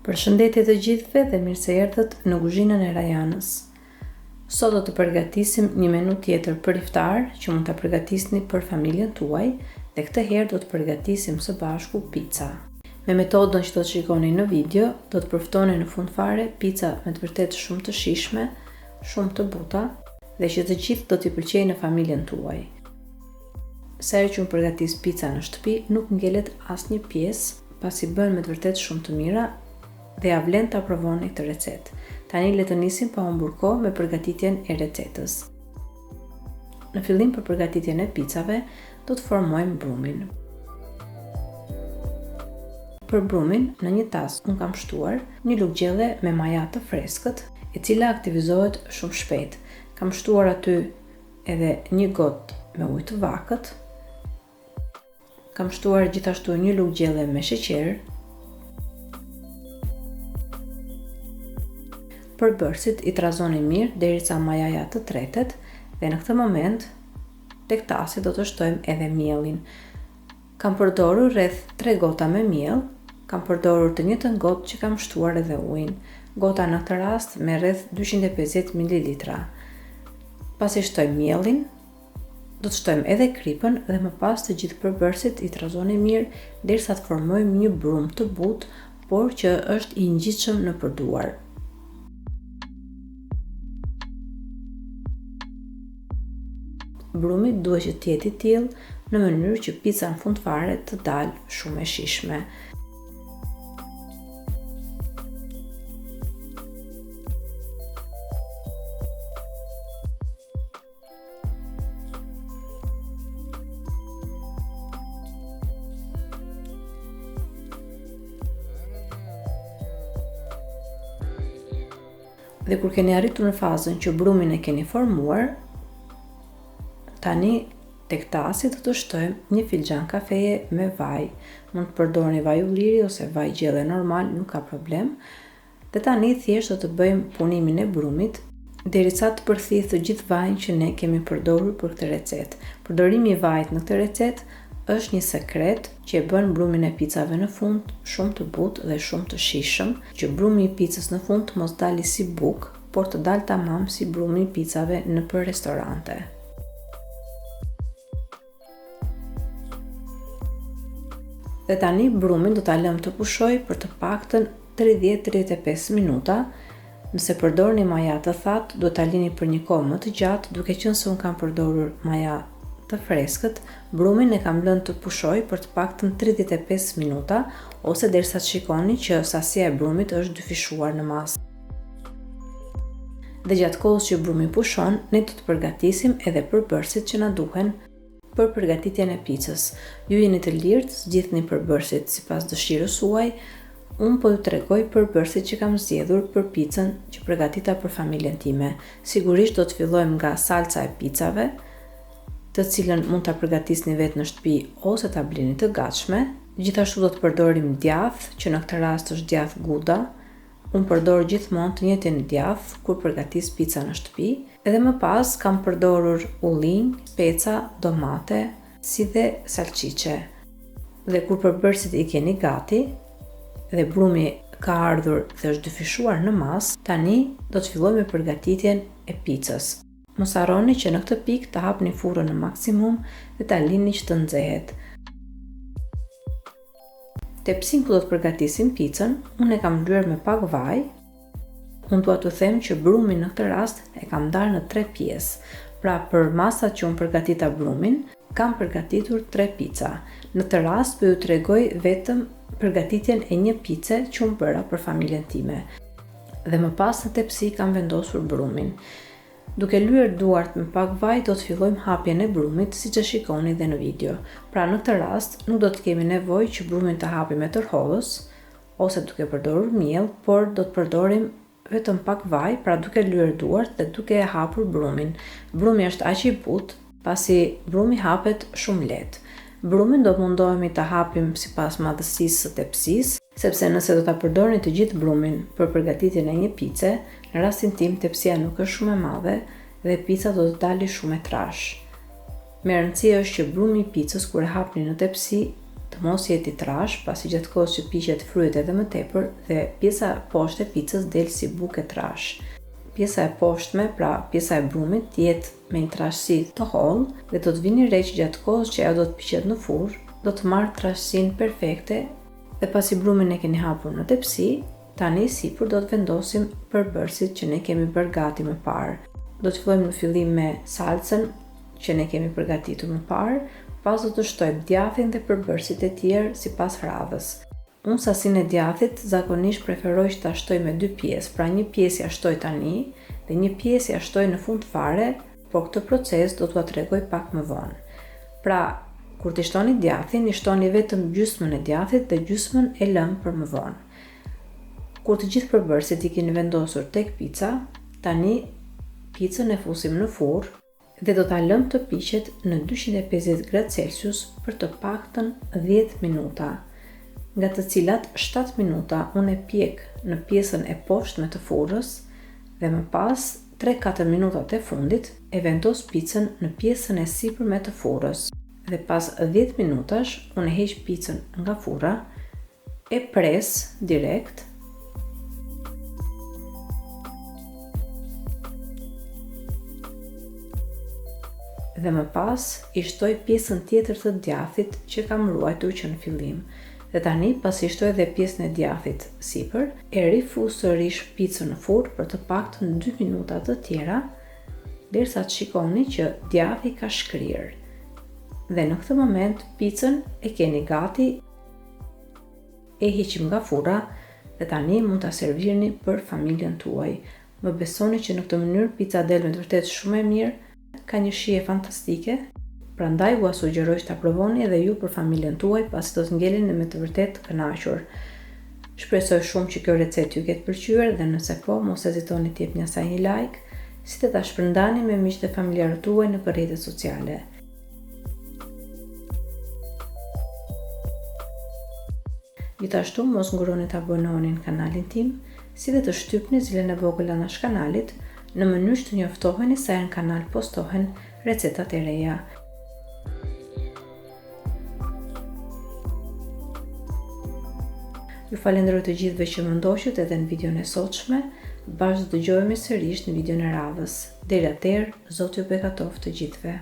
Përshëndetje të gjithëve dhe mirë se erdhët në kuzhinën e Rajanës. Sot do të përgatisim një menu tjetër për iftar që mund ta përgatisni për familjen tuaj dhe këtë herë do të përgatisim së bashku pica. Me metodën që do të shikoni në video, do të përftoni në fund fare pica me të vërtetë shumë të shijshme, shumë të buta dhe që të gjithë do t'i pëlqejë në familjen tuaj. Sa herë që unë përgatis pica në shtëpi, nuk ngelet asnjë pjesë, pasi bën me të vërtetë shumë të mira dhe ja vlen ta provoni këtë recetë. Tani le të nisim pa humbur kohë me përgatitjen e recetës. Në fillim për përgatitjen e picave, do të formojmë brumin. Për brumin, në një tas unë kam shtuar një lugë gjelle me maja të freskët, e cila aktivizohet shumë shpejt. Kam shtuar aty edhe një gotë me ujë të vakët. Kam shtuar gjithashtu një lugë gjelle me sheqer. Përbërësit i trazoni mirë derisa majaja të tretet dhe në këtë moment tek tasi do të shtojmë edhe mielin. Kam përdorur rreth 3 gota me miell, kam përdorur të njëjtën gotë që kam shtuar edhe ujin. Gota në këtë rast me rreth 250 ml. Pasi shtojmë mielin, do të shtojmë edhe kripën dhe më pas të gjithë përbërësit i trazoni mirë derisa të formojmë një brum të butë, por që është i ngjitshëm në përduar. Brumi duhet që të jetë i tillë në mënyrë që pica në fund fare të dalë shumë e shijshme. Dhe kur keni arritur në fazën që brumin e keni formuar, tani tek tasi do të shtojmë një filxhan kafeje me vaj. Mund të përdorni vaj ulliri ose vaj gjelle normal, nuk ka problem. Dhe tani thjesht do të bëjmë punimin e brumit derisa të përthithë të gjithë vajin që ne kemi përdorur për këtë recetë. Përdorimi i vajit në këtë recetë është një sekret që e bën brumin e picave në fund shumë të butë dhe shumë të shijshëm, që brumi i picës në fund mos dali si buk, por të dalë tamam si brumi i picave nëpër restorante. Dhe tani brumin do ta lëmë të pushojë për të paktën 30-35 minuta. Nëse përdorni maja të thatë, duhet ta lini për një kohë më të gjatë, duke qenë se unë kam përdorur maja të freskët. Brumin e kam lënë të pushojë për të paktën 35 minuta ose derisa të shikoni që sasia e brumit është dyfishuar në masë. Dhe gjatë kohës që brumi pushon, ne do të përgatisim edhe përbërësit që na duhen për përgatitjen e picës. Ju jeni të lirë të zgjidhni përbërësit sipas dëshirës suaj. Unë po ju tregoj përbërësit që kam zgjedhur për picën që përgatita për familjen time. Sigurisht do të fillojmë nga salca e picave, të cilën mund ta përgatisni vetë në shtëpi ose ta blini të gatshme. Gjithashtu do të përdorim djath, që në këtë rast është djath Gouda. Unë përdor gjithmonë të njëjtin djath kur përgatis pica në shtëpi. Edhe më pas kam përdorur ullinj, speca, domate, si dhe salcice. Dhe kur përbërësit i keni gati dhe brumi ka ardhur dhe është dyfishuar në masë, tani do të fillojmë me përgatitjen e picës. Mos harroni që në këtë pikë ta hapni furrën në maksimum dhe ta lini që të nxehet. Tepsin ku do të përgatisim picën, unë e kam lyer me pak vaj. Unë dua t'u them që brumin në këtë rast e kam ndarë në 3 pjesë. Pra për masat që unë përgatita brumin, kam përgatitur 3 pica. Në këtë rast po ju tregoj vetëm përgatitjen e një pice që unë bëra për familjen time. Dhe më pas në tepsi kam vendosur brumin. Duke lyer duart me pak vaj, do të fillojmë hapjen e brumit, siç e shikoni dhe në video. Pra në këtë rast nuk do të kemi nevojë që brumin ta hapim me tërhollës ose duke përdorur miell, por do të përdorim vetëm pak vaj, pra duke lyer duart dhe duke e hapur brumin. Brumi është aq i butë, pasi brumi hapet shumë lehtë. Brumin do mundohemi ta hapim sipas madhësisë së tepsisë, sepse nëse do ta përdorni të gjithë brumin për përgatitjen e një pice, në rastin tim tepsia nuk është shumë e madhe dhe pica do të dalë shumë e trash. Me rëndësi është që brumi i picës kur e hapni në tepsi të mos jetë i trash, pasi gjatë kohës që piqet fryet edhe më tepër dhe pjesa poshtë e picës del si bukë trash. Pjesa e poshtme, pra pjesa e brumit, jetë me një trashësi të hollë dhe do të vini re që gjatë kohës që ajo do të piqet në furr, do të marrë trashësinë perfekte dhe pasi brumin e keni hapur në tepsi, tani sipër do të vendosim përbërësit që ne kemi bërë gati më parë. Do të fillojmë në fillim me salcën që ne kemi përgatitur më parë, pas do të shtojmë djathin dhe përbërësit e tjerë sipas radhës. Unë sasinë e djathit zakonisht preferoj që ta shtoj me 2 pjesë, pra një pjesë ja shtoj tani dhe një pjesë ja shtoj në fund fare, por këtë proces do t'ua tregoj pak më vonë. Pra, kur t'i shtoni djathin, i shtoni vetëm gjysmën e djathit dhe gjysmën e lëmë për më vonë. Kur të gjithë përbërësit i keni vendosur tek pica, tani picën e fusim në furr dhe do ta lëmë të piqet në 250°C për të paktën 10 minuta, nga të cilat 7 minuta unë e pjek në pjesën e poshtme të furrës dhe më pas 3-4 minutat e fundit e vendos picën në pjesën e sipërme të furrës dhe pas 10 minutash unë e heq picën nga furra, e pres direkt dhe më pas i shtoj pjesën tjetër të djathit që kam ruajtur që në fillim. Dhe tani, pas i shtoj dhe pjesën e djathit sipër, e rifuz sërish picën në furr për të paktën 2 minuta të tjera, derisa të shikoni që djathi ka shkrirë. Dhe në këtë moment, picën e keni gati, e hiqim nga furra dhe tani mund ta servirni për familjen tuaj. Më besoni që në këtë mënyrë pica del me të vërtet shumë e mirë, ka një shije fantastike, prandaj ua sugjeroj që ta provoni edhe ju për familjen tuaj, pasi do të ngeleni me të vërtet kënaqur. Shpresoj shumë që kjo recetë ju ketë pëlqyer dhe nëse po, mos hezitoni të jepni asaj një like, si të ta shpërndani me miqtë e familjarët tuaj në rrjetet sociale. Gjithashtu mos nguroni të abonoheni në kanalin tim, si dhe të shtypni zilën e vogël anash kanalit, në mënyrë që të njoftoheni sa në kanal postohen recetat e reja. Ju falenderoj të gjithëve që më ndoqët edhe në videon e sotshme, bashkë do dëgjohemi sërish në videon e radhës. Deri atëherë, Zoti ju bekatoft të gjithëve.